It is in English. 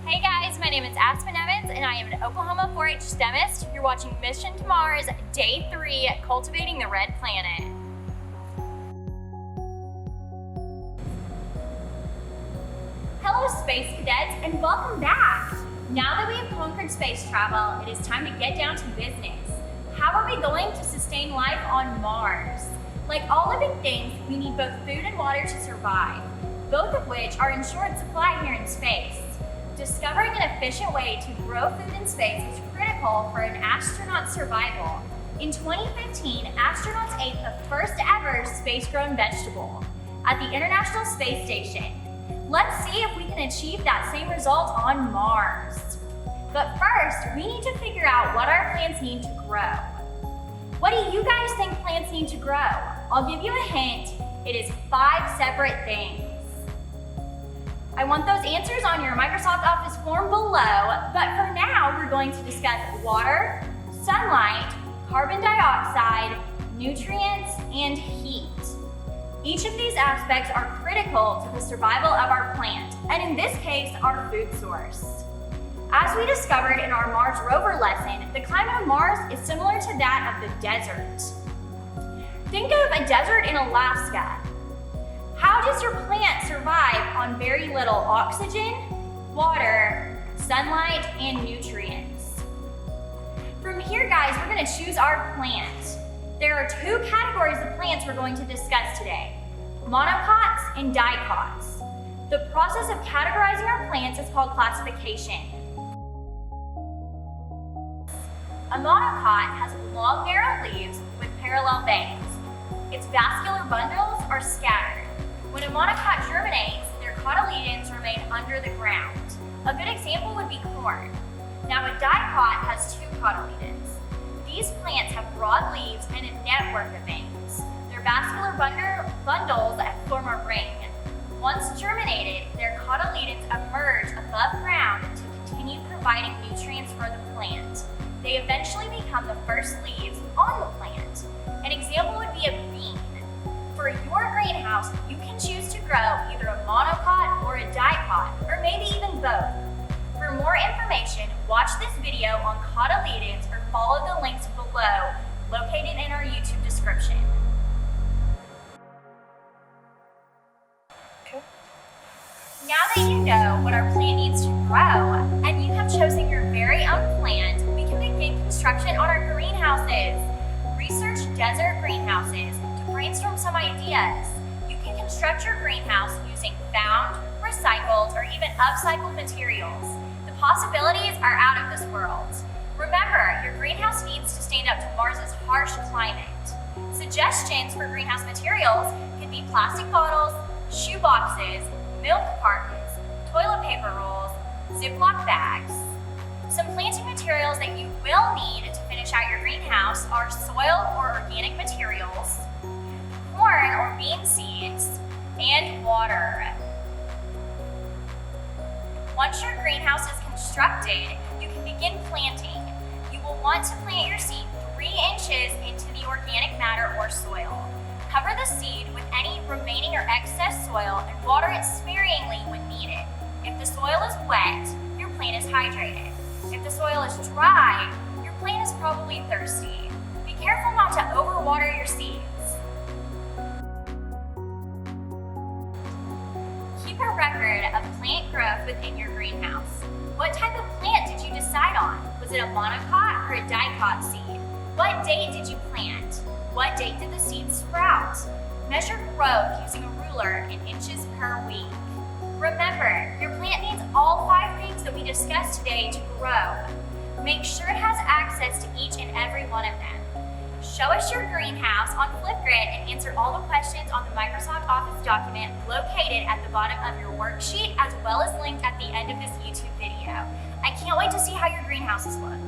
Hey guys, my name is Aspen and I am an Oklahoma 4-H STEMist. You're watching Mission to Mars, Day 3, Cultivating the Red Planet. Hello Space Cadets and welcome back! Now that we have conquered space travel, it is time to get down to business. How are we going to sustain life on Mars? Like all living things, we need both food and water to survive, both of which are in short supply here in space. Discovering an efficient way to grow food in space is critical for an astronaut's survival. In 2015, astronauts ate the first ever space-grown vegetable at the International Space Station. Let's see if we can achieve that same result on Mars. But first, we need to figure out what our plants need to grow. What do you guys think plants need to grow? I'll give you a hint. It is 5 separate things. I want those answers on your Microsoft Office form below, but for now, we're going to discuss water, sunlight, carbon dioxide, nutrients, and heat. Each of these aspects are critical to the survival of our plant, and in this case, our food source. As we discovered in our Mars rover lesson, the climate of Mars is similar to that of the desert. Think of a desert in Alaska. How does your plant survive on very little oxygen, water, sunlight, and nutrients? From here, guys, we're going to choose our plant. There are 2 categories of plants we're going to discuss today, monocots and dicots. The process of categorizing our plants is called classification. A monocot has long, narrow leaves with parallel veins. Its vascular bundles are scattered. When a monocot germinates, their cotyledons remain under the ground. A good example would be corn. Now a dicot has 2 cotyledons. These plants have broad leaves and a network of veins. Their vascular bundles form a ring. Once germinated, their cotyledons emerge above ground to continue providing nutrients for the plant. They eventually become the first leaves on the plant. An example would be a bean. For your greenhouse, you can choose to grow either a monocot or a dicot, or maybe even both. For more information, watch this video on cotyledons or follow the links below, located in our YouTube description. Okay. Now that you know what our plant needs to grow, and you have chosen your very own plant, we can begin construction on our greenhouses. Research desert greenhouses to brainstorm some ideas. You can construct your greenhouse using found, recycled, or even upcycled materials. The possibilities are out of this world. Remember, your greenhouse needs to stand up to Mars's harsh climate. Suggestions for greenhouse materials could be plastic bottles, shoe boxes, milk cartons, toilet paper rolls, Ziploc bags. Some planting materials that you will need to finish out your greenhouse are soil or organic materials, corn or bean seeds, and water. Once your greenhouse is constructed, you can begin planting. You will want to plant your seed 3 inches into the organic matter or soil. Cover the seed with any remaining or excess soil and water it sparingly when needed. If the soil is wet, your plant is hydrated. If the soil is dry, your plant is probably thirsty. Be careful not to overwater your seeds. Keep a record of plant growth within your greenhouse. What type of plant did you decide on? Was it a monocot or a dicot seed? What date did you plant? What date did the seeds sprout? Measure growth using a ruler in inches per week. Remember, your plant needs all 5 things that we discussed today to grow. Make sure it has access to each and every one of them. Show us your greenhouse on Flipgrid and answer all the questions on the Microsoft Office document located at the bottom of your worksheet, as well as linked at the end of this YouTube video. I can't wait to see how your greenhouses look.